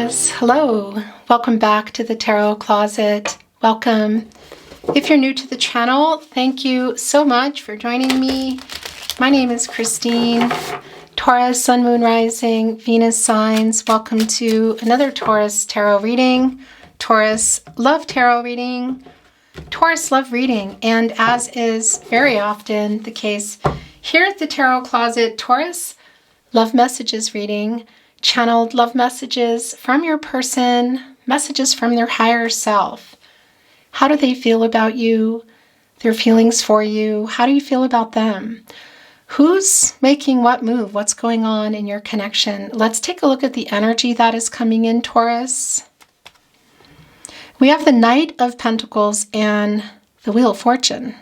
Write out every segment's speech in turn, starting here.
Taurus, hello. Welcome back to the Tarot Closet. Welcome. If you're new to the channel, thank you so much for joining me. My name is Christine. Taurus, Sun, Moon, Rising, Venus signs. Welcome to another Taurus tarot reading. Taurus love tarot reading. Taurus love reading. And as is very often the case here at the Tarot Closet, Taurus love messages reading. Channeled love messages from your person, messages from their higher self. How do they feel about you? Their feelings for you? How do you feel about them? Who's making what move? What's going on in your connection? Let's take a look at the energy that is coming in, Taurus. We have the Knight of Pentacles and the Wheel of Fortune.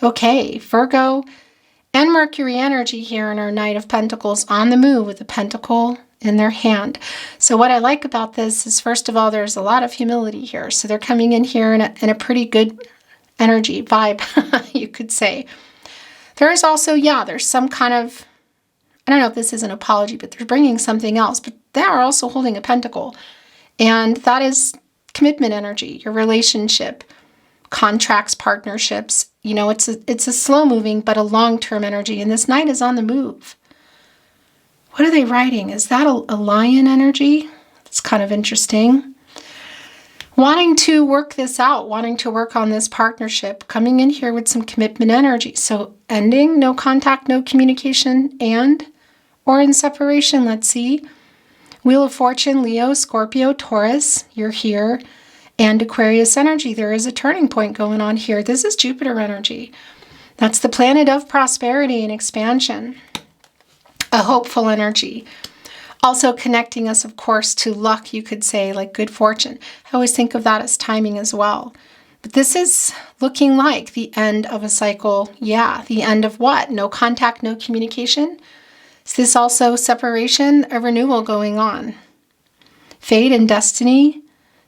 Okay, Virgo and Mercury energy here in our Knight of Pentacles on the move with the Pentacle in their hand. So what I like about this is, first of all, there's a lot of humility here. So they're coming in here in a pretty good energy, vibe, you could say. There is also, there's some kind of, I don't know if this is an apology, but they're bringing something else. But they are also holding a pentacle. And that is commitment energy, your relationship, contracts, partnerships. You know, it's a slow moving, but a long-term energy. And this Knight is on the move. What are they writing? Is that a lion energy? It's kind of interesting. Wanting to work this out, wanting to work on this partnership, coming in here with some commitment energy. So ending, no contact, no communication, or in separation, let's see. Wheel of Fortune, Leo, Scorpio, Taurus, you're here. And Aquarius energy, there is a turning point going on here. This is Jupiter energy. That's the planet of prosperity and expansion. A hopeful energy. Also connecting us, of course, to luck, you could say, like good fortune. I always think of that as timing as well. But this is looking like the end of a cycle. Yeah, the end of what? No contact, no communication. Is this also separation, a renewal going on? Fate and destiny,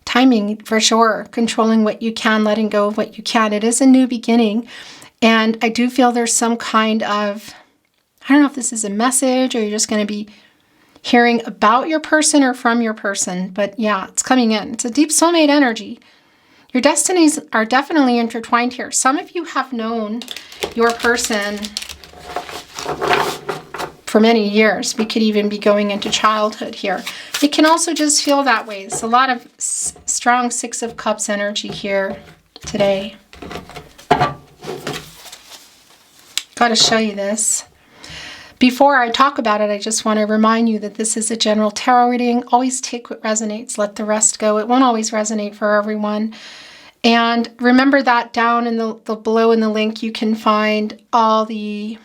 timing for sure. Controlling what you can, letting go of what you can. It is a new beginning. And I do feel there's some kind of, I don't know if this is a message or you're just going to be hearing about your person or from your person. But yeah, it's coming in. It's a deep soulmate energy. Your destinies are definitely intertwined here. Some of you have known your person for many years. We could even be going into childhood here. It can also just feel that way. It's a lot of strong Six of Cups energy here today. Got to show you this. Before I talk about it, I just want to remind you that this is a general tarot reading. Always take what resonates, let the rest go. It won't always resonate for everyone. And remember that down in the below in the link, you can find all the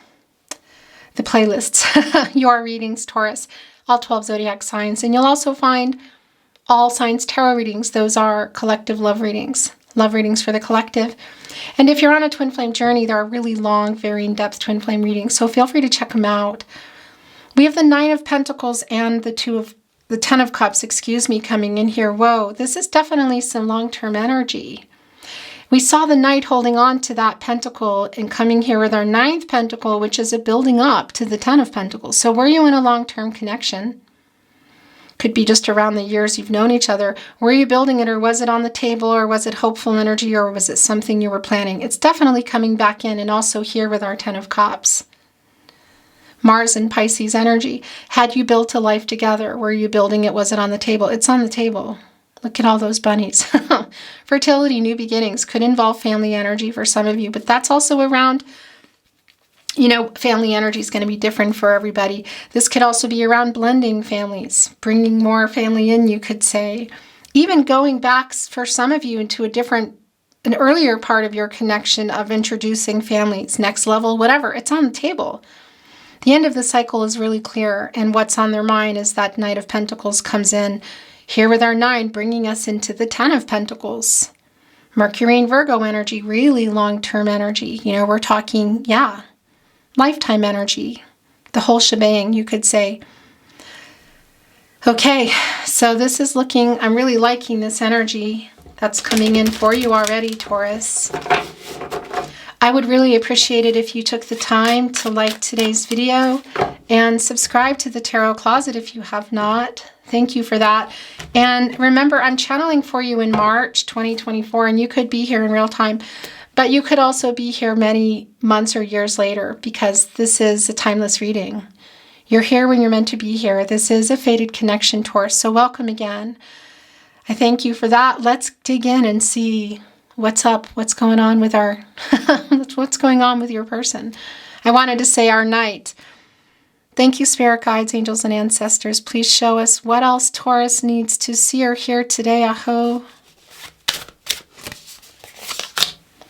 playlists, your readings, Taurus, all 12 zodiac signs. And you'll also find all signs tarot readings. Those are collective love readings for the collective. And if you're on a twin flame journey, there are really long, very in-depth twin flame readings, so feel free to check them out. We have the Nine of Pentacles and the Ten of Cups, coming in here. Whoa, this is definitely some long-term energy. We saw the Knight holding on to that pentacle and coming here with our ninth pentacle, which is a building up to the Ten of Pentacles. So were you in a long-term connection? Could be just around the years you've known each other. Were you building it, or was it on the table, or was it hopeful energy, or was it something you were planning? It's definitely coming back in, and also here with our Ten of Cups. Mars and Pisces energy. Had you built a life together? Were you building it? Was it on the table? It's on the table. Look at all those bunnies. Fertility, new beginnings. Could involve family energy for some of you, but that's also around, you know, family energy is going to be different for everybody. This could also be around blending families, bringing more family in, you could say. Even going back for some of you into an earlier part of your connection of introducing families, next level, whatever. It's on the table. The end of the cycle is really clear, and what's on their mind is that Knight of Pentacles comes in here with our 9, bringing us into the Ten of Pentacles. Mercury and Virgo energy, really long-term energy. You know, we're talking, lifetime energy, the whole shebang, you could say. Okay, so this is looking, I'm really liking this energy that's coming in for you already, Taurus. I would really appreciate it if you took the time to like today's video and subscribe to the Tarot Closet if you have not. Thank you for that. And remember, I'm channeling for you in March 2024, and you could be here in real time, but you could also be here many months or years later, because this is a timeless reading. You're here when you're meant to be here. This is a fated connection, Taurus. So welcome again. I thank you for that. Let's dig in and see what's up, what's going on with our, what's going on with your person. I wanted to say our night. Thank you, spirit guides, angels, and ancestors. Please show us what else Taurus needs to see or hear today. Aho.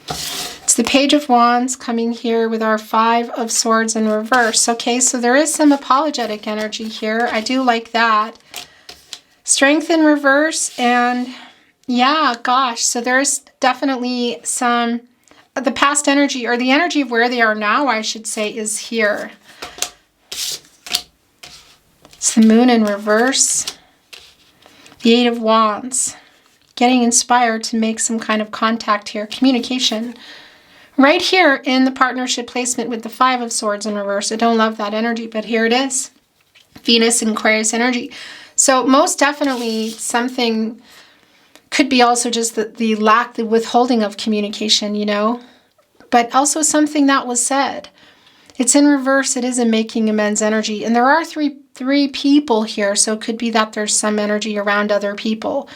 It's the Page of Wands coming here with our Five of Swords in reverse. Okay, so there is some apologetic energy here. I do like that. Strength in reverse, and yeah, gosh, so there's definitely some, the past energy, or the energy of where they are now, I should say, is here. It's the Moon in reverse. The Eight of Wands. Getting inspired to make some kind of contact here. Communication. Right here in the partnership placement with the Five of Swords in reverse. I don't love that energy, but here it is. Venus and Aquarius energy. So most definitely something could be also just the lack, the withholding of communication, you know. But also something that was said. It's in reverse. It is a making amends energy. And there are three people here, so it could be that there's some energy around other people.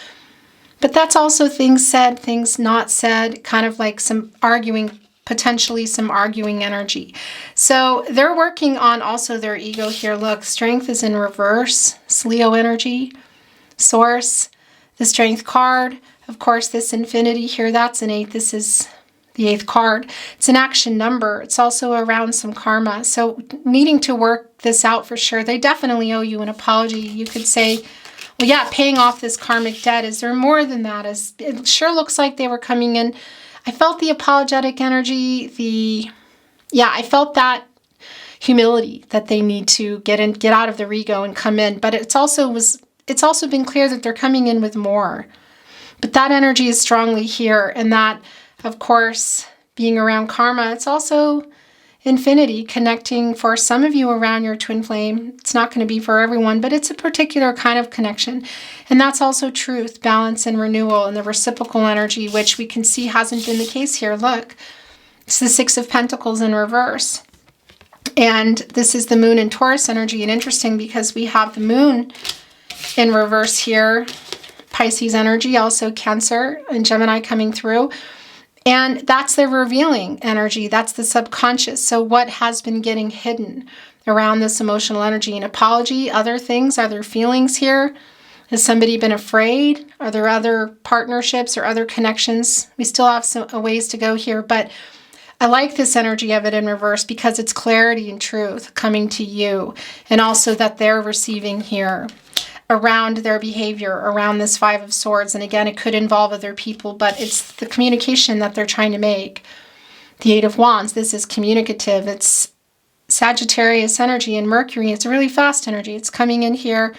But that's also things said, things not said, kind of like some arguing, potentially some arguing energy. So they're working on also their ego here. Look, strength is in reverse. It's Leo energy. Source, the Strength card. Of course, this infinity here, that's an 8. This is the 8th card. It's an action number. It's also around some karma. So needing to work this out for sure. They definitely owe you an apology. You could say, well, yeah, paying off this karmic debt. Is there more than that? It sure looks like they were coming in. I felt the apologetic energy. I felt that humility that they need to get out of their ego and come in. But it's also been clear that they're coming in with more. But that energy is strongly here, and that, of course, being around karma, it's also infinity, connecting for some of you around your twin flame. It's not going to be for everyone, but it's a particular kind of connection. And that's also truth, balance, and renewal, and the reciprocal energy, which we can see hasn't been the case here. Look, it's the Six of Pentacles in reverse. And this is the Moon in Taurus energy. And interesting because we have the Moon in reverse here, Pisces energy, also Cancer and Gemini coming through. And that's the revealing energy. That's the subconscious. So what has been getting hidden around this emotional energy? An apology, other things, other feelings here? Has somebody been afraid? Are there other partnerships or other connections? We still have a ways to go here, but I like this energy of it in reverse because it's clarity and truth coming to you, and also that they're receiving here around their behavior, around this Five of Swords. And again, it could involve other people, but it's the communication that they're trying to make. The Eight of Wands, this is communicative. It's Sagittarius energy and Mercury. It's a really fast energy. It's coming in here.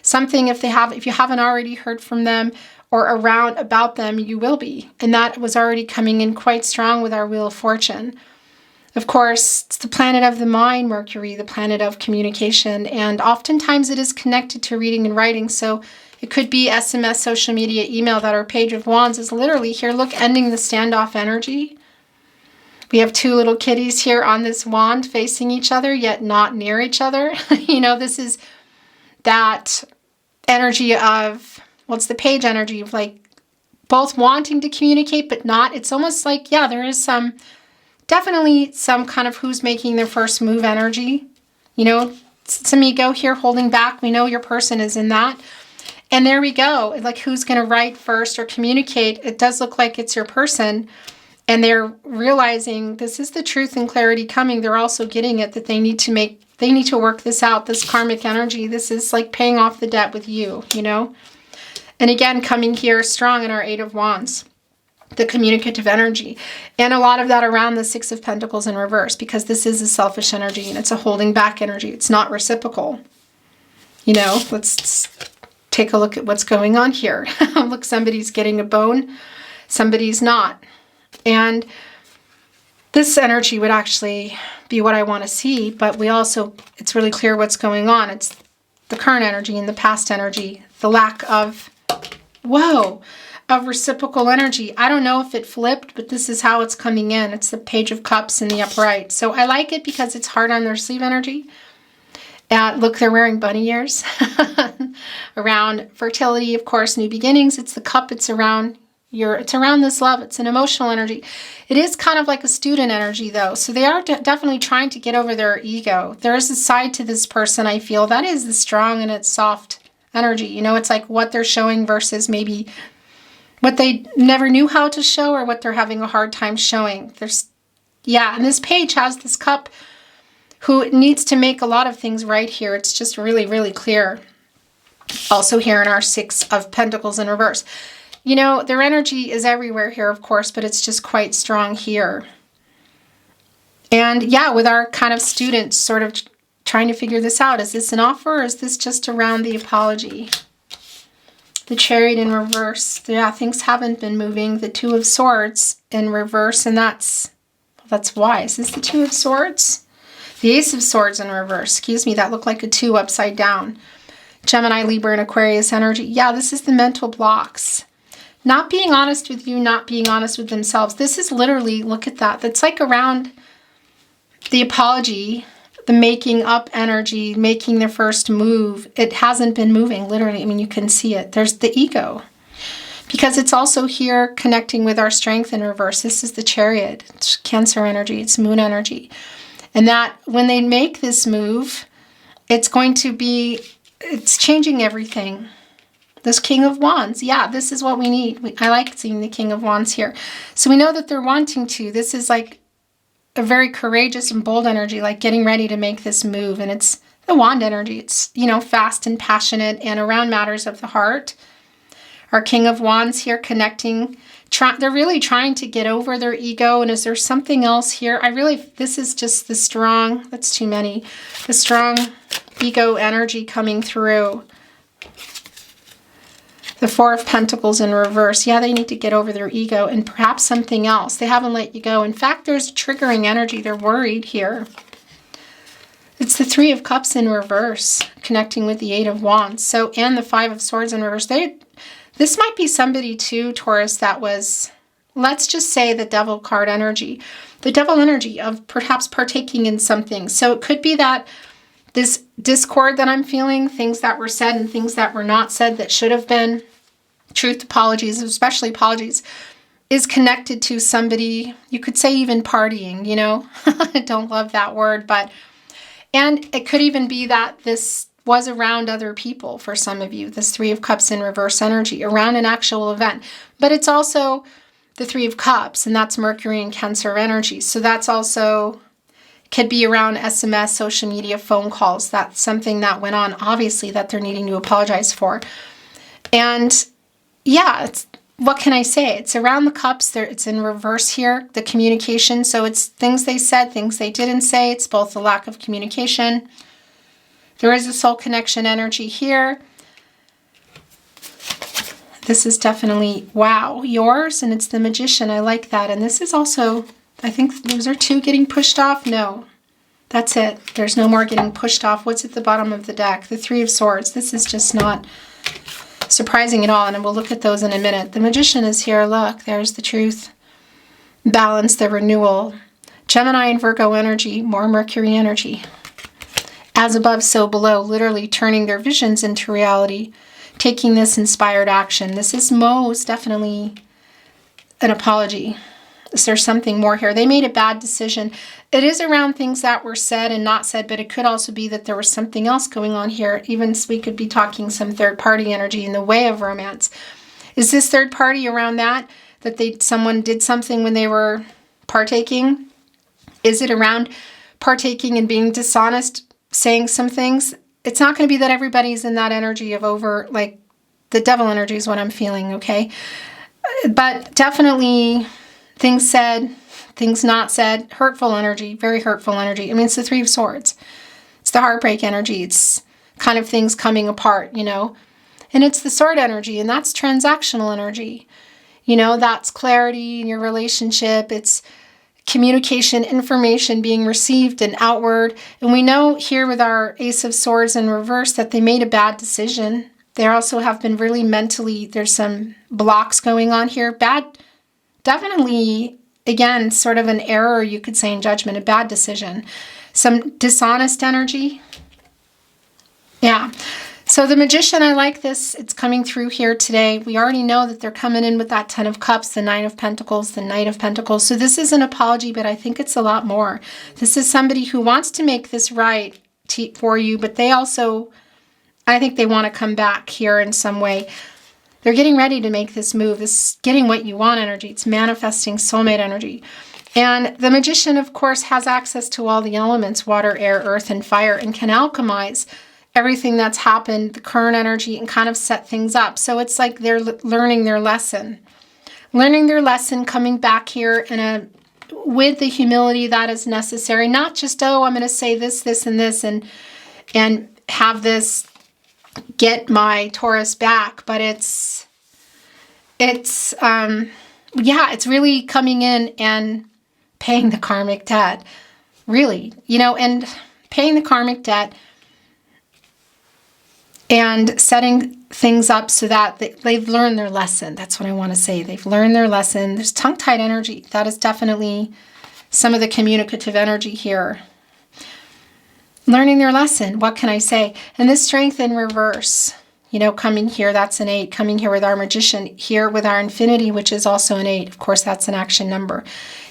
Something, if you haven't already heard from them or around about them, you will be. And that was already coming in quite strong with our Wheel of Fortune. Of course, it's the planet of the mind, Mercury, the planet of communication, and oftentimes it is connected to reading and writing, so it could be SMS, social media, email. That our Page of Wands is literally here, look, ending the standoff energy. We have two little kitties here on this wand facing each other, yet not near each other. You know, this is that energy of, well, it's the Page energy of like both wanting to communicate, but not. It's almost like, yeah, there is definitely some kind of who's making their first move energy. You know, some ego here holding back. We know your person is in that. And there we go. Like who's going to write first or communicate. It does look like it's your person. And they're realizing this is the truth and clarity coming. They're also getting it that they need to work this out, this karmic energy. This is like paying off the debt with you, you know. And again, coming here strong in our Eight of Wands. The communicative energy, and a lot of that around the Six of Pentacles in reverse, because this is a selfish energy and it's a holding back energy. It's not reciprocal. You know, let's take a look at what's going on here. Look, somebody's getting a bone, somebody's not. And this energy would actually be what I want to see, but it's really clear what's going on. It's the current energy and the past energy, the lack of, whoa, of reciprocal energy. I don't know if it flipped, but this is how it's coming in. It's the Page of Cups in the upright. So I like it because it's hard on their sleeve energy. Look, they're wearing bunny ears. Around fertility, of course, new beginnings. It's the cup. It's around this love. It's an emotional energy. It is kind of like a student energy, though. So they are definitely trying to get over their ego. There is a side to this person, I feel, that is the strong and it's soft energy. You know, it's like what they're showing versus maybe what they never knew how to show or what they're having a hard time showing. And this page has this cup who needs to make a lot of things right here. It's just really, really clear. Also here in our Six of Pentacles in reverse. You know, their energy is everywhere here, of course, but it's just quite strong here. And yeah, with our kind of students sort of trying to figure this out. Is this an offer or is this just around the apology? The Chariot in reverse. Yeah, things haven't been moving. The Two of Swords in reverse, and that's why. Is this the Two of Swords? The Ace of Swords in reverse. Excuse me, that looked like a 2 upside down. Gemini, Libra, and Aquarius energy. Yeah, this is the mental blocks. Not being honest with you, not being honest with themselves. This is literally, look at that. That's like around the apology, the making up energy, making their first move. It hasn't been moving, literally. I mean, you can see it. There's the ego. Because it's also here connecting with our strength in reverse. This is the Chariot. It's Cancer energy. It's moon energy. And that when they make this move, it's changing everything. This King of Wands. Yeah, this is what we need. I like seeing the King of Wands here. So we know that they're wanting to. This is like a very courageous and bold energy, like getting ready to make this move. And it's the Wand energy. It's, you know, fast and passionate and around matters of the heart. Our King of Wands here connecting. They're really trying to get over their ego. And is there something else here? This is just the strong, that's too many, the strong ego energy coming through. The Four of Pentacles in reverse. Yeah, they need to get over their ego and perhaps something else. They haven't let you go. In fact, there's triggering energy. They're worried here. It's the Three of Cups in reverse, connecting with the Eight of Wands. So, and the Five of Swords in reverse. This might be somebody too, Taurus, that was, let's just say, the Devil card energy. The Devil energy of perhaps partaking in something. So it could be that this discord that I'm feeling, things that were said and things that were not said that should have been, truth apologies, especially apologies, is connected to somebody, you could say even partying, you know. I don't love that word, and it could even be that this was around other people for some of you, this Three of Cups in reverse energy, around an actual event. But it's also the Three of Cups, and that's Mercury and Cancer energy. So that's also could be around SMS, social media, phone calls. That's something that went on, obviously, that they're needing to apologize for. And yeah, what can I say? It's around the cups. It's in reverse here, the communication. So it's things they said, things they didn't say. It's both the lack of communication. There is a soul connection energy here. This is definitely, wow, yours. And it's the Magician. I like that. And this is also, I think those are 2 getting pushed off. No, that's it. There's no more getting pushed off. What's at the bottom of the deck? The Three of Swords. This is just not surprising at all. And we'll look at those in a minute. The Magician is here. Look, there's the truth. Balance, the renewal. Gemini and Virgo energy, more Mercury energy. As above, so below, literally turning their visions into reality, taking this inspired action. This is most definitely an apology. Is there something more here? They made a bad decision. It is around things that were said and not said, but it could also be that there was something else going on here. Even we could be talking some third party energy in the way of romance. Is this third party around that someone did something when they were partaking? Is it around partaking and being dishonest, saying some things? It's not going to be that everybody's in that energy of over, like the Devil energy is what I'm feeling, okay? But definitely things said, things not said, hurtful energy, very hurtful energy. I mean, it's the Three of Swords. It's the heartbreak energy. It's kind of things coming apart, you know? And it's the Sword energy, and that's transactional energy. You know, that's clarity in your relationship. It's communication, information being received and outward. And we know here with our Ace of Swords in reverse that they made a bad decision. They also have been really mentally, there's some blocks going on here. Bad, definitely, again, sort of an error, you could say, in judgment, a bad decision. Some dishonest energy. Yeah. So the Magician, I like this. It's coming through here today. We already know that they're coming in with that Ten of Cups, the Nine of Pentacles, the Knight of Pentacles. So this is an apology, but I think it's a lot more. This is somebody who wants to make this right for you, but they also, I think they want to come back here in some way. They're getting ready to make this move. This is getting what you want energy. It's manifesting soulmate energy. And the Magician, of course, has access to all the elements, water, air, earth, and fire, and can alchemize everything that's happened, the current energy, and kind of set things up. So it's like they're learning their lesson. Learning their lesson, coming back here with the humility that is necessary. Not just, oh, I'm going to say this, this, and this, and have this get my Taurus back. But it's really coming in and paying the karmic debt. Really, and paying the karmic debt and setting things up so that they've learned their lesson. That's what I want to say. They've learned their lesson. There's tongue-tied energy. That is definitely some of the communicative energy here. Learning their lesson. What can I say? And this Strength in reverse, coming here, that's an 8. Coming here with our Magician, here with our Infinity, which is also an 8. Of course, that's an action number.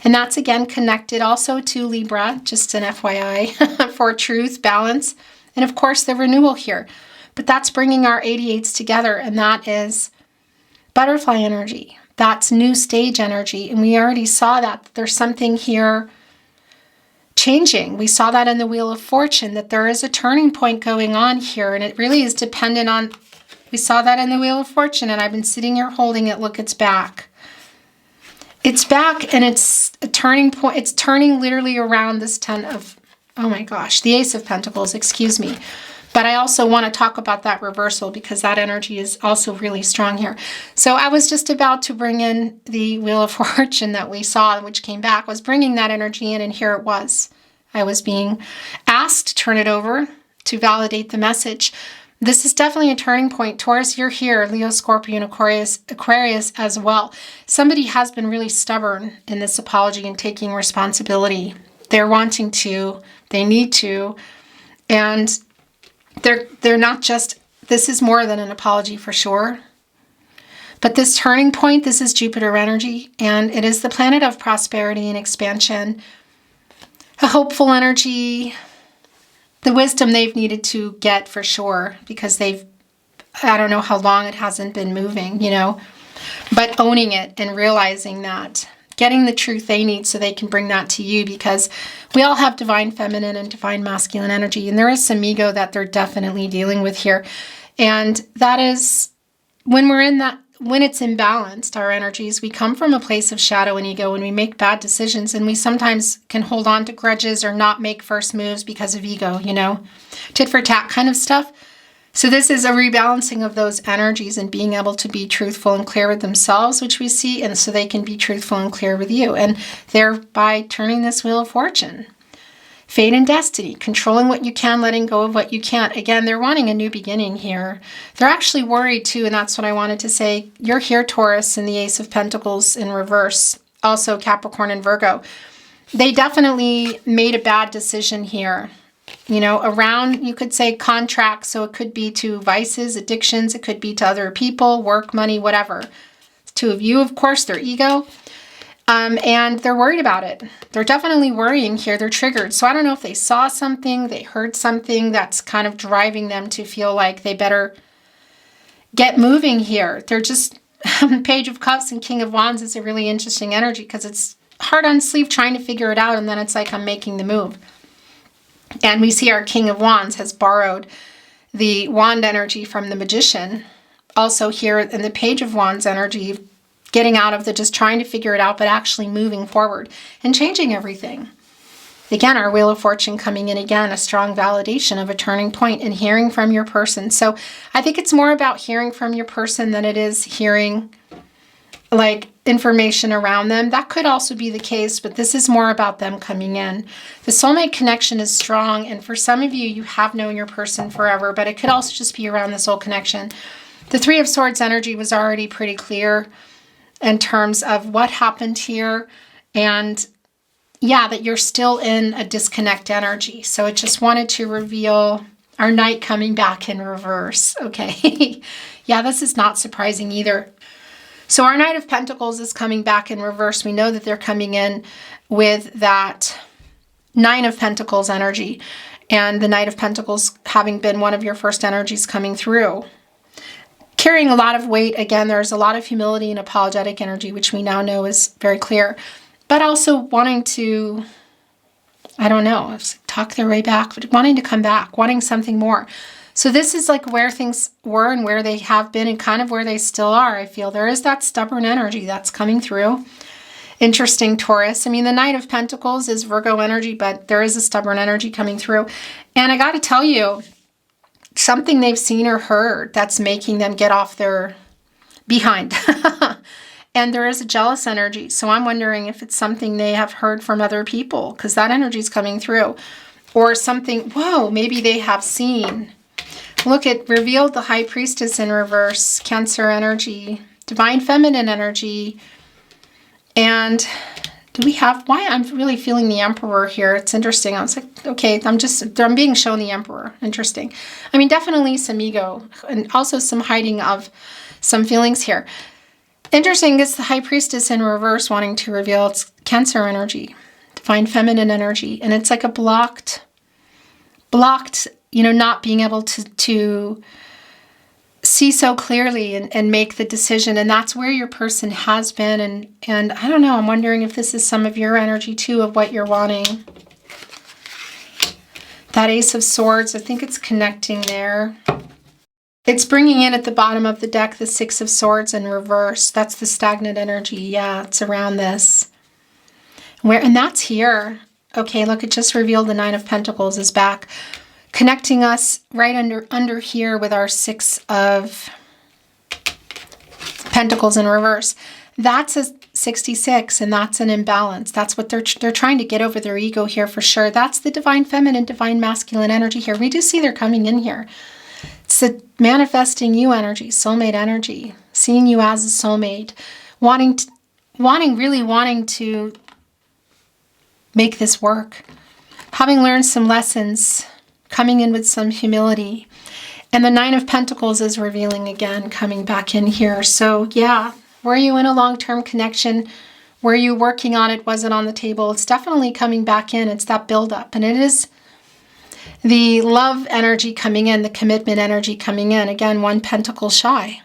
And that's, again, connected also to Libra, just an FYI, for truth, balance, and, of course, the renewal here. But that's bringing our 88s together, and that is butterfly energy. That's new stage energy, and we already saw that there's something here changing. We saw that in the Wheel of Fortune, that there is a turning point going on here, and it really is dependent on, we saw that in the Wheel of Fortune, and I've been sitting here holding it. Look, it's back. It's back, and it's a turning point. It's turning literally around this the Ace of Pentacles, excuse me. But I also want to talk about that reversal because that energy is also really strong here. So I was just about to bring in the Wheel of Fortune that we saw, which came back, was bringing that energy in, and here it was. I was being asked to turn it over to validate the message. This is definitely a turning point. Taurus, you're here. Leo, Scorpion, Aquarius as well. Somebody has been really stubborn in this apology and taking responsibility. They're wanting to, they need to, and they're not just, this is more than an apology for sure. But this turning point, this is Jupiter energy, and it is the planet of prosperity and expansion. A hopeful energy, the wisdom they've needed to get for sure, because I don't know how long it hasn't been moving, but owning it and realizing that. Getting the truth they need so they can bring that to you, because we all have divine feminine and divine masculine energy, and there is some ego that they're definitely dealing with here. And that is when it's imbalanced, our energies, we come from a place of shadow and ego, and we make bad decisions, and we sometimes can hold on to grudges or not make first moves because of ego, tit for tat kind of stuff. So this is a rebalancing of those energies and being able to be truthful and clear with themselves, which we see, and so they can be truthful and clear with you, and thereby turning this Wheel of Fortune. Fate and destiny, controlling what you can, letting go of what you can't. Again, they're wanting a new beginning here. They're actually worried too, and that's what I wanted to say. You're here, Taurus, and the Ace of Pentacles in reverse. Also Capricorn and Virgo. They definitely made a bad decision here. Around, you could say, contracts. So it could be to vices, addictions. It could be to other people, work, money, whatever. To you, of course, their ego. And they're worried about it. They're definitely worrying here. They're triggered. So I don't know if they saw something, they heard something that's kind of driving them to feel like they better get moving here. They're just, Page of Cups and King of Wands is a really interesting energy because it's hard on sleeve trying to figure it out, and then it's like I'm making the move. And we see our King of Wands has borrowed the wand energy from the Magician. Also here in the Page of Wands energy, getting out of the just trying to figure it out, but actually moving forward and changing everything. Again, our Wheel of Fortune coming in again, a strong validation of a turning point and hearing from your person. So I think it's more about hearing from your person than it is hearing, like, information around them. That could also be the case, but this is more about them coming in. The soulmate connection is strong, and for some of you, you have known your person forever, but it could also just be around the soul connection. The Three of Swords energy was already pretty clear in terms of what happened here, and yeah, that you're still in a disconnect energy. So it just wanted to reveal our Knight coming back in reverse. Okay. Yeah, this is not surprising either. So our Knight of Pentacles is coming back in reverse. We know that they're coming in with that Nine of Pentacles energy, and the Knight of Pentacles having been one of your first energies coming through. Carrying a lot of weight. Again, there's a lot of humility and apologetic energy, which we now know is very clear. But also wanting to, I don't know, talk their way back, but wanting to come back, wanting something more. So this is like where things were and where they have been and kind of where they still are. I feel there is that stubborn energy that's coming through. Interesting, Taurus. I mean, the Knight of Pentacles is Virgo energy, but there is a stubborn energy coming through. And I got to tell you, something they've seen or heard that's making them get off their behind. And there is a jealous energy. So I'm wondering if it's something they have heard from other people, because that energy is coming through. Or something, whoa, maybe they have seen. Look, it revealed the High Priestess in reverse, Cancer energy, Divine Feminine energy. And do we have, why I'm really feeling the Emperor here. It's interesting. I was like, okay, I'm being shown the Emperor. Interesting. I mean, definitely some ego and also some hiding of some feelings here. Interesting, it's the High Priestess in reverse wanting to reveal its Cancer energy, Divine Feminine energy. And it's like a blocked, not being able to see so clearly and make the decision. And that's where your person has been. And I don't know, I'm wondering if this is some of your energy too of what you're wanting. That Ace of Swords, I think it's connecting there. It's bringing in at the bottom of the deck the Six of Swords in reverse. That's the stagnant energy. Yeah, it's around this. And that's here. Okay, look, it just revealed the Nine of Pentacles is back. Connecting us right under here with our Six of Pentacles in reverse. That's a 66, and that's an imbalance. That's what they're trying to get over their ego here for sure. That's the Divine Feminine, Divine Masculine energy here. We do see they're coming in here. It's the manifesting you energy, soulmate energy, seeing you as a soulmate, really wanting to make this work, having learned some lessons, coming in with some humility. And the Nine of Pentacles is revealing again, coming back in here. So yeah, were you in a long-term connection? Were you working on it? Was it on the table? It's definitely coming back in. It's that buildup. And it is the love energy coming in, the commitment energy coming in. Again, one pentacle shy.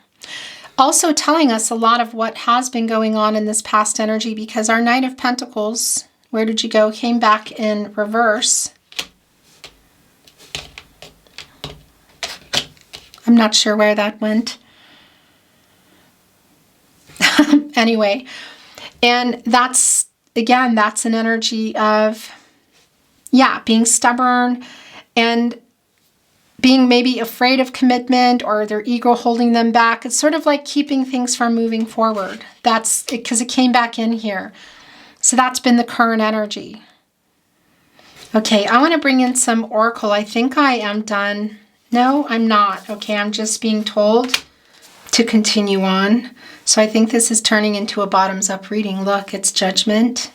Also telling us a lot of what has been going on in this past energy, because our Knight of Pentacles, where did you go? Came back in reverse. I'm not sure where that went. Anyway, and that's, again, that's an energy of, yeah, being stubborn and being maybe afraid of commitment or their ego holding them back. It's sort of like keeping things from moving forward. That's because it came back in here. So that's been the current energy. Okay, I want to bring in some oracle. I think I am done. No, I'm not. Okay, I'm just being told to continue on. So I think this is turning into a bottoms-up reading. Look, it's Judgment.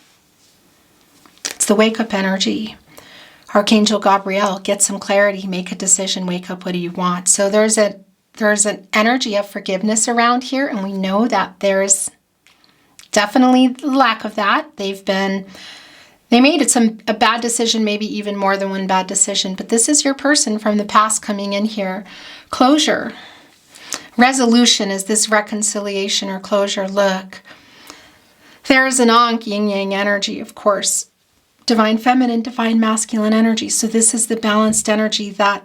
It's the wake-up energy. Archangel Gabriel, get some clarity, make a decision, wake up, what do you want? So there's an energy of forgiveness around here, and we know that there's definitely lack of that. They made a bad decision, maybe even more than one bad decision, but this is your person from the past coming in here. Closure. Resolution is this reconciliation or closure. Look, there's an Ankh yin-yang energy, of course. Divine Feminine, Divine Masculine energy. So this is the balanced energy that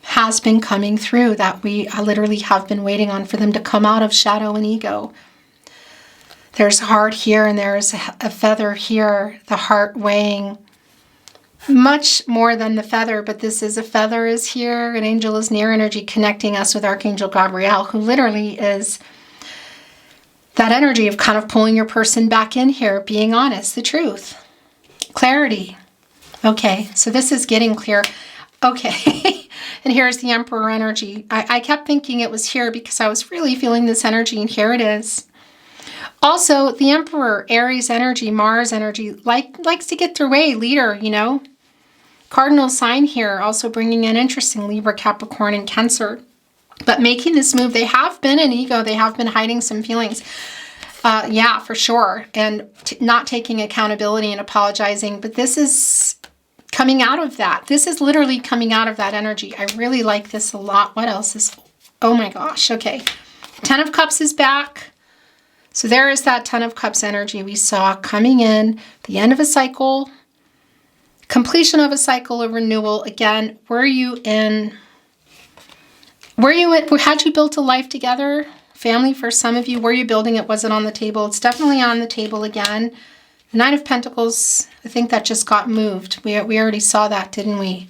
has been coming through, that we literally have been waiting on for them to come out of shadow and ego. There's heart here and there's a feather here, the heart weighing much more than the feather, but this is a feather is here, an angel is near energy connecting us with Archangel Gabriel, who literally is that energy of kind of pulling your person back in here, being honest, the truth, clarity. Okay, so this is getting clear. Okay, and here's the Emperor energy. I kept thinking it was here because I was really feeling this energy, and here it is. Also, the Emperor, Aries energy, Mars energy, likes to get their way, leader, you know. Cardinal sign here, also bringing in, interesting, Libra, Capricorn, and Cancer. But making this move, they have been an ego. They have been hiding some feelings. Yeah, for sure. And not taking accountability and apologizing. But this is coming out of that. This is literally coming out of that energy. I really like this a lot. What else is... Oh my gosh. Okay. 10 of Cups is back. So there is that 10 of Cups energy we saw coming in. The end of a cycle. Completion of a cycle, a renewal. Again, had you built a life together? Family for some of you, were you building it? Was it on the table? It's definitely on the table again. The Nine of Pentacles, I think that just got moved. We already saw that, didn't we?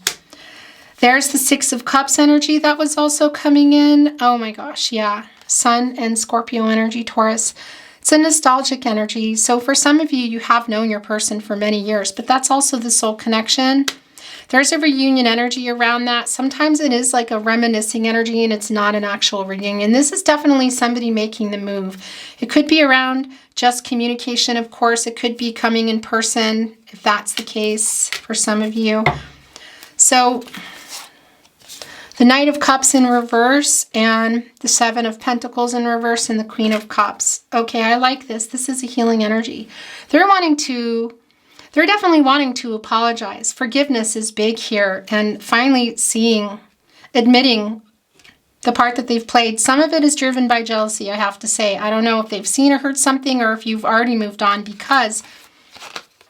There's the 6 of Cups energy that was also coming in. Oh my gosh, yeah. Sun and Scorpio energy, Taurus. It's a nostalgic energy. So for some of you, you have known your person for many years, but that's also the soul connection. There's a reunion energy around that. Sometimes it is like a reminiscing energy and it's not an actual reunion. This is definitely somebody making the move. It could be around just communication, of course. It could be coming in person, if that's the case for some of you. So the Knight of Cups in reverse and the 7 of Pentacles in reverse and the Queen of Cups. Okay, I like this. This is a healing energy. They're definitely wanting to apologize. Forgiveness is big here, and finally admitting the part that they've played. Some of it is driven by jealousy, I have to say. I don't know if they've seen or heard something or if you've already moved on, because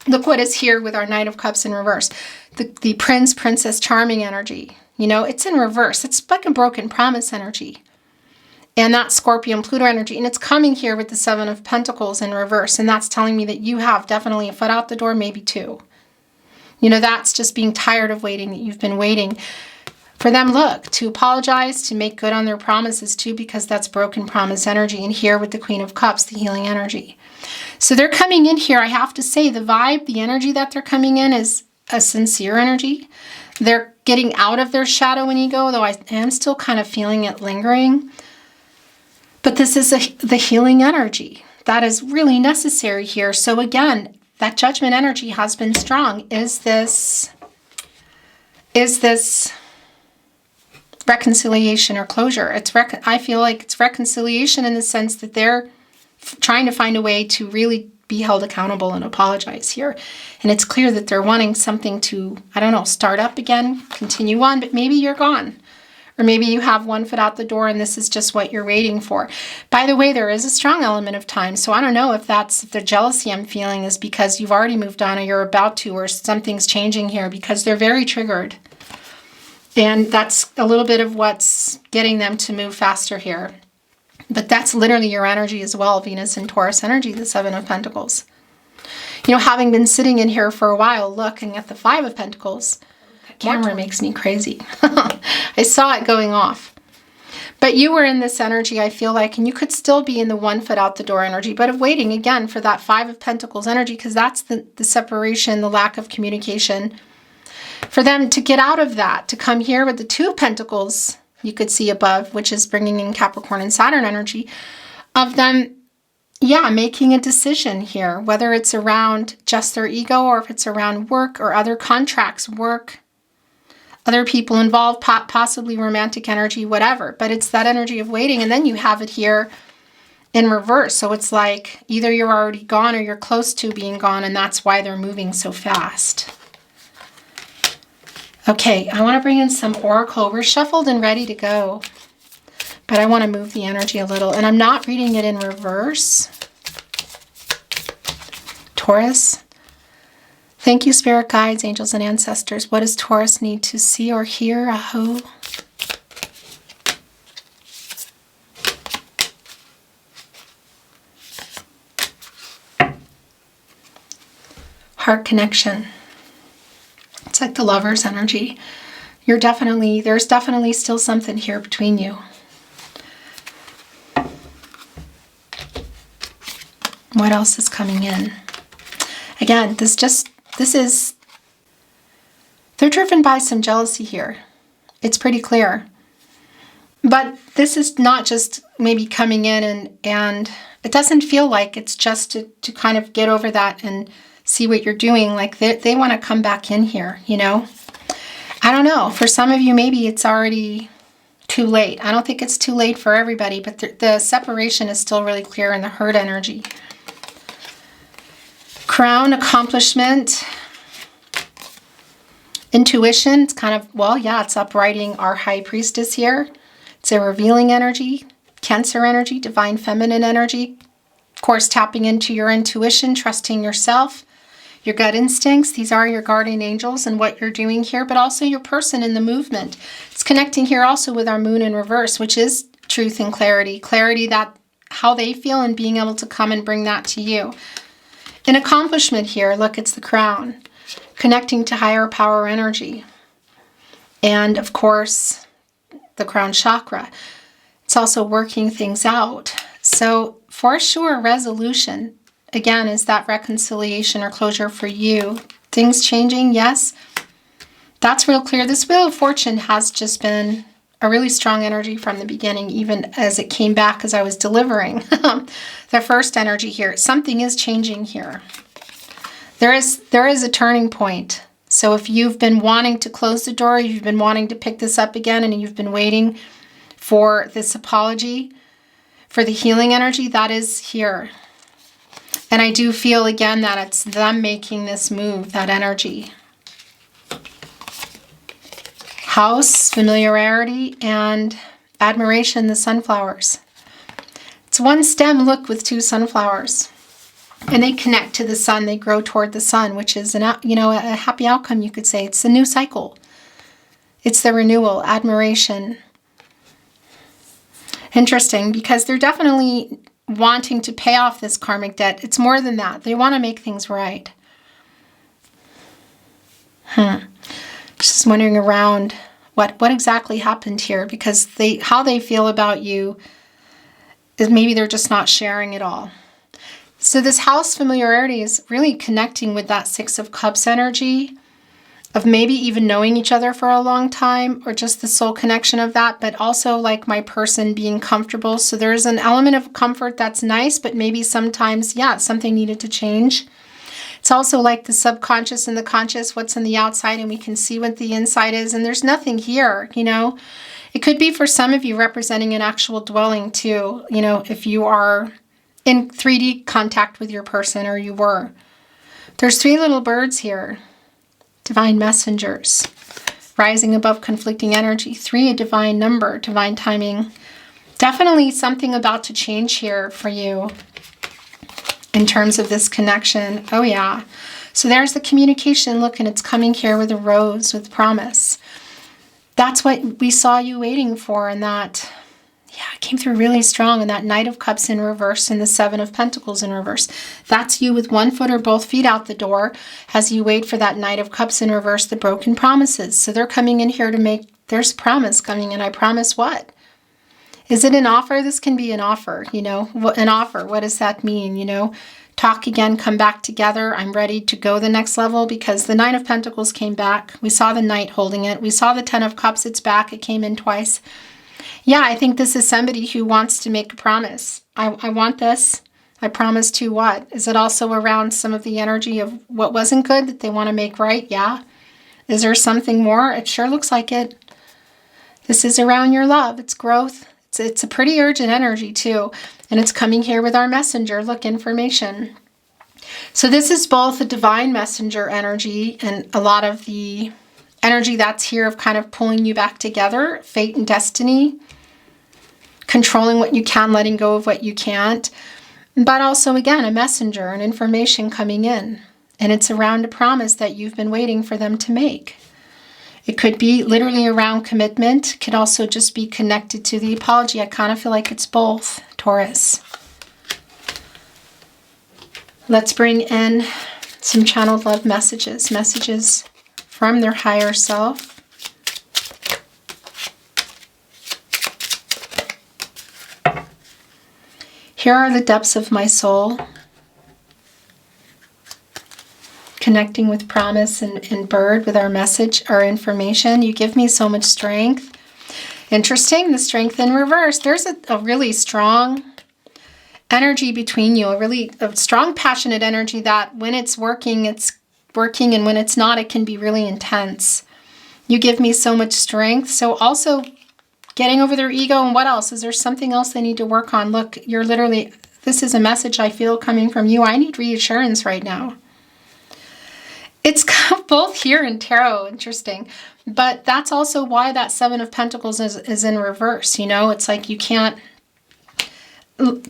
look what is here with our Knight of Cups in reverse. The Prince, Princess Charming energy. You know, it's in reverse. It's like a broken promise energy. And that's Scorpio and Pluto energy. And it's coming here with the 7 of Pentacles in reverse. And that's telling me that you have definitely a foot out the door, maybe 2. You know, that's just being tired of waiting, that you've been waiting for them, to apologize, to make good on their promises too, because that's broken promise energy. And here with the Queen of Cups, the healing energy. So they're coming in here. I have to say the vibe, the energy that they're coming in is a sincere energy. They're getting out of their shadow and ego, though I am still kind of feeling it lingering. But this is the healing energy that is really necessary here. So again, that Judgment energy has been strong. Is this reconciliation or closure? I feel like it's reconciliation in the sense that they're trying to find a way to really be held accountable and apologize here. And it's clear that they're wanting something to, I don't know, start up again, continue on, but maybe you're gone. Or maybe you have one foot out the door and this is just what you're waiting for. By the way, there is a strong element of time. So I don't know if the jealousy I'm feeling is because you've already moved on or you're about to, or something's changing here, because they're very triggered. And that's a little bit of what's getting them to move faster here. But that's literally your energy as well, Venus and Taurus energy, the 7 of Pentacles. You know, having been sitting in here for a while looking at the 5 of Pentacles, camera makes me crazy. I saw it going off. But you were in this energy, I feel like, and you could still be in the one foot out the door energy, but of waiting again for that 5 of Pentacles energy, because that's the separation, the lack of communication. For them to get out of that, to come here with the 2 of Pentacles, you could see above, which is bringing in Capricorn and Saturn energy, of them, yeah, making a decision here, whether it's around just their ego or if it's around work or other contracts, work, other people involved, possibly romantic energy, whatever. But it's that energy of waiting. And then you have it here in reverse. So it's like either you're already gone or you're close to being gone. And that's why they're moving so fast. Okay, I want to bring in some oracle. We're shuffled and ready to go. But I want to move the energy a little. And I'm not reading it in reverse. Taurus. Thank you, spirit guides, angels, and ancestors. What does Taurus need to see or hear? Aho. Heart connection. It's like the lover's energy. There's definitely still something here between you. What else is coming in? Again, they're driven by some jealousy here. It's pretty clear. But this is not just maybe coming in and it doesn't feel like it's just to kind of get over that and see what you're doing. Like they want to come back in here, you know? I don't know. For some of you, maybe it's already too late. I don't think it's too late for everybody, but the separation is still really clear in the hurt energy. Crown, accomplishment, intuition. It's kind of, well, yeah, it's uprighting our high priestess here. It's a revealing energy, Cancer energy, divine feminine energy. Of course, tapping into your intuition, trusting yourself, your gut instincts. These are your guardian angels and what you're doing here, but also your person in the movement. It's connecting here also with our moon in reverse, which is truth and clarity. Clarity that how they feel and being able to come and bring that to you. An accomplishment here, look, it's the crown. Connecting to higher power energy. And of course, the crown chakra. It's also working things out. So for sure, resolution, again, is that reconciliation or closure for you. Things changing, yes. That's real clear. This Wheel of Fortune has just been a really strong energy from the beginning, even as it came back as I was delivering the first energy here. Something is changing here. There is a turning point. So if you've been wanting to close the door, you've been wanting to pick this up again, and you've been waiting for this apology, for the healing energy, that is here. And I do feel again that it's them making this move, that energy. House, familiarity, and admiration, the sunflowers. It's one stem, look, with two sunflowers. And they connect to the sun, they grow toward the sun, which is a happy outcome, you could say. It's a new cycle. It's the renewal, admiration. Interesting, because they're definitely wanting to pay off this karmic debt. It's more than that. They want to make things right. Just wondering around what exactly happened here, because how they feel about you is maybe they're just not sharing it all. So this house familiarity is really connecting with that Six of Cups energy of maybe even knowing each other for a long time, or just the soul connection of that, but also like my person being comfortable. So there's an element of comfort that's nice, but maybe sometimes, yeah, something needed to change. It's also like the subconscious and the conscious, what's on the outside, and we can see what the inside is, and there's nothing here, you know. It could be for some of you representing an actual dwelling too, you know, if you are in 3D contact with your person, or you were. There's three little birds here. Divine messengers. Rising above conflicting energy. 3, a divine number, divine timing. Definitely something about to change here for you in terms of this connection. Oh yeah. So there's the communication. Look, and it's coming here with a rose, with promise. That's what we saw you waiting for, and that, yeah, it came through really strong. And that Knight of Cups in reverse and the Seven of Pentacles in reverse. That's you with one foot or both feet out the door as you wait for that Knight of Cups in reverse, the broken promises. So they're coming in here to make, there's promise coming in. I promise what? Is it an offer? This can be an offer, you know. An offer, what does that mean, you know? Talk again, come back together. I'm ready to go the next level, because the Nine of Pentacles came back. We saw the Knight holding it. We saw the Ten of Cups, it's back. It came in twice. Yeah, I think this is somebody who wants to make a promise. I want this. I promise to what? Is it also around some of the energy of what wasn't good that they want to make right? Yeah. Is there something more? It sure looks like it. This is around your love. It's growth. It's a pretty urgent energy too. And it's coming here with our messenger. Look, information. So this is both a divine messenger energy and a lot of the energy that's here of kind of pulling you back together. Fate and destiny. Controlling what you can, letting go of what you can't. But also, again, a messenger, an information coming in. And it's around a promise that you've been waiting for them to make. It could be literally around commitment. It could also just be connected to the apology. I kind of feel like it's both, Taurus. Let's bring in some channeled love messages. Messages from their higher self. Here are the depths of my soul. connecting with promise and bird with our message, our information. You give me so much strength. Interesting, the strength in reverse. There's a really strong energy between you, a strong passionate energy that when it's working, and when it's not, it can be really intense. You give me so much strength. So also getting over their ego, and what else? Is there something else they need to work on? Look, you're literally, this is a message I feel coming from you. I need reassurance right now. It's both here in tarot, interesting. But that's also why that Seven of Pentacles is in reverse. You know, it's like you can't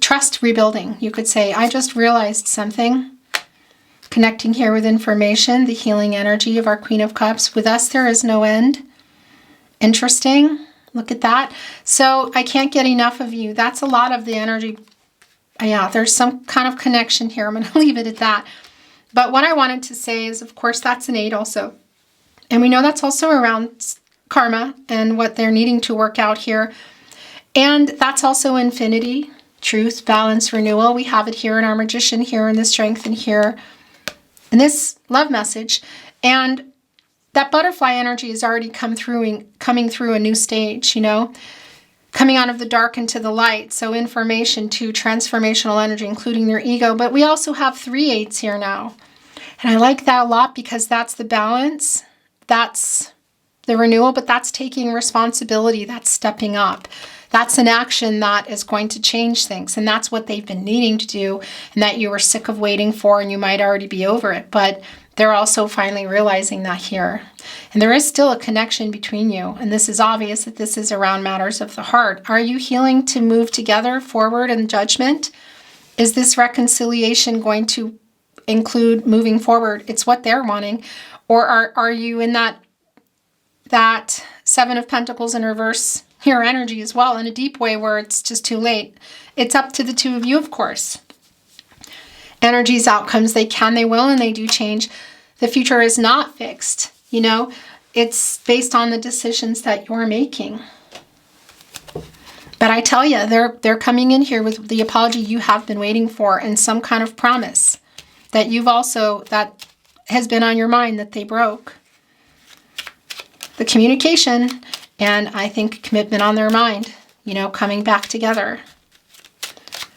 trust rebuilding. You could say, I just realized something. Connecting here with information, the healing energy of our Queen of Cups. With us, there is no end. Interesting. Look at that. So I can't get enough of you. That's a lot of the energy. Yeah, there's some kind of connection here. I'm going to leave it at that. But what I wanted to say is, of course, that's an 8 also. And we know that's also around karma and what they're needing to work out here. And that's also infinity, truth, balance, renewal. We have it here in our Magician, here in the Strength, and here in this love message. And that butterfly energy is already coming through a new stage, you know, coming out of the dark into the light. So information to transformational energy, including their ego. But we also have 3 8s here now. And I like that a lot because that's the balance. That's the renewal, but that's taking responsibility. That's stepping up. That's an action that is going to change things. And that's what they've been needing to do, and that you were sick of waiting for, and you might already be over it. But they're also finally realizing that here. And there is still a connection between you. And this is obvious that this is around matters of the heart. Are you healing to move together forward in judgment? Is this reconciliation going to include moving forward? It's what they're wanting. Or are you in that Seven of Pentacles in reverse here energy as well, in a deep way where it's just too late? It's up to the two of you, of course. Energies, outcomes, they can, they will, and they do change. The future is not fixed, you know. It's based on the decisions that you're making. But I tell you, they're coming in here with the apology you have been waiting for, and some kind of promise that you've also, that has been on your mind that they broke. The communication, and I think commitment on their mind, you know, coming back together.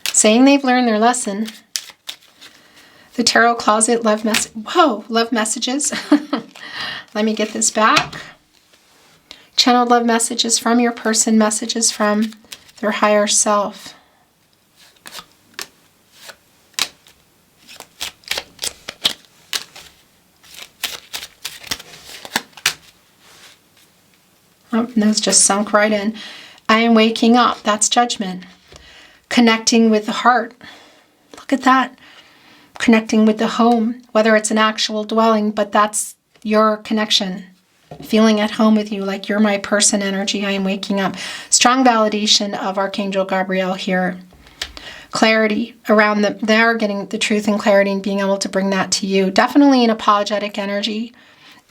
Saying they've learned their lesson. The Tarot Closet love message. Whoa, love messages. Let me get this back. Channeled love messages from your person, messages from their higher self. Oh, and those just sunk right in. I am waking up. That's judgment. Connecting with the heart. Look at that. Connecting with the home, whether it's an actual dwelling, but that's your connection. Feeling at home with you, like you're my person energy. I am waking up. Strong validation of Archangel Gabriel here. Clarity around they are getting the truth and clarity and being able to bring that to you. Definitely an apologetic energy.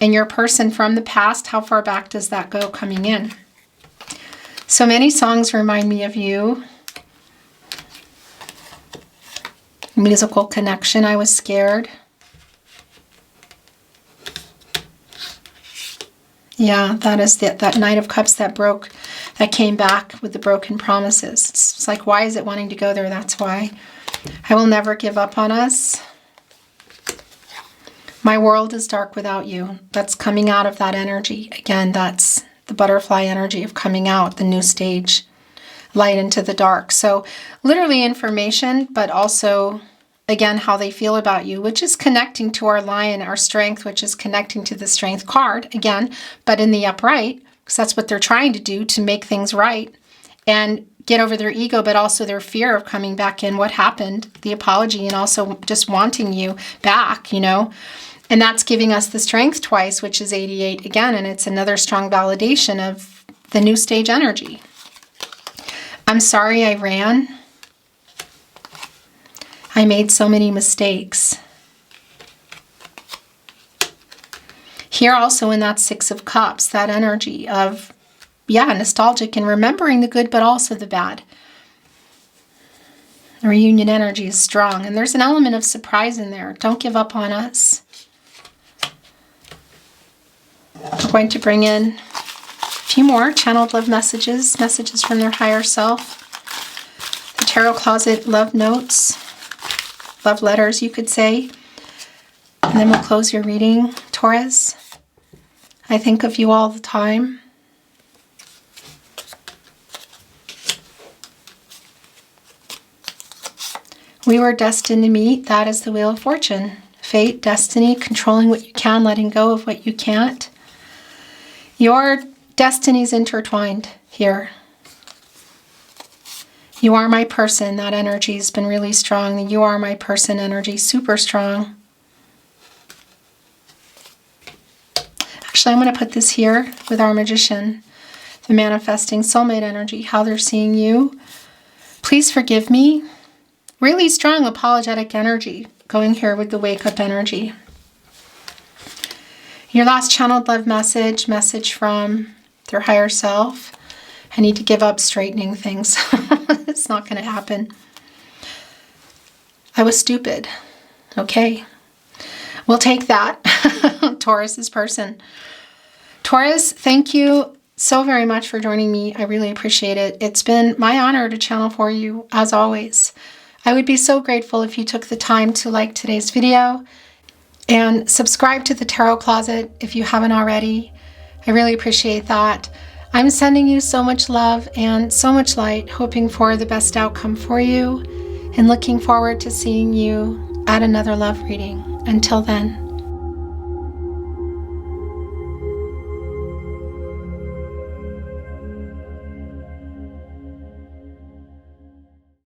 And your person from the past, how far back does that go coming in? So many songs remind me of you. Musical connection, I was scared. Yeah, that is that Knight of Cups that broke, that came back with the broken promises. It's like, why is it wanting to go there? That's why. I will never give up on us. My world is dark without you. That's coming out of that energy. Again, that's the butterfly energy of coming out, the new stage, light into the dark. So literally information, but also, again, how they feel about you, which is connecting to our lion, our strength, which is connecting to the strength card, again, but in the upright, because that's what they're trying to do, to make things right and get over their ego, but also their fear of coming back in, what happened, the apology, and also just wanting you back, you know. And that's giving us the strength twice, which is 88 again, and it's another strong validation of the new stage energy. I'm sorry I ran. I made so many mistakes. Here also in that Six of Cups, that energy of, yeah, nostalgic and remembering the good, but also the bad. The reunion energy is strong, and there's an element of surprise in there. Don't give up on us. We're going to bring in a few more channeled love messages, messages from their higher self. The Tarot Closet love notes, love letters, you could say. And then we'll close your reading, Taurus. I think of you all the time. We were destined to meet. That is the Wheel of Fortune. Fate, destiny, controlling what you can, letting go of what you can't. Your destiny's intertwined here. You are my person. That energy's been really strong. The you are my person energy, super strong. Actually, I'm going to put this here with our Magician. The manifesting soulmate energy, how they're seeing you. Please forgive me. Really strong apologetic energy going here with the wake up energy. Your last channeled love message from their higher self. I need to give up straightening things. It's not going to happen. I was stupid. Okay. We'll take that. Taurus's person. Taurus, thank you so very much for joining me. I really appreciate it. It's been my honor to channel for you, as always. I would be so grateful if you took the time to like today's video and subscribe to the Tarot Closet if you haven't already. I really appreciate that. I'm sending you so much love and so much light, hoping for the best outcome for you, and looking forward to seeing you at another love reading. Until then.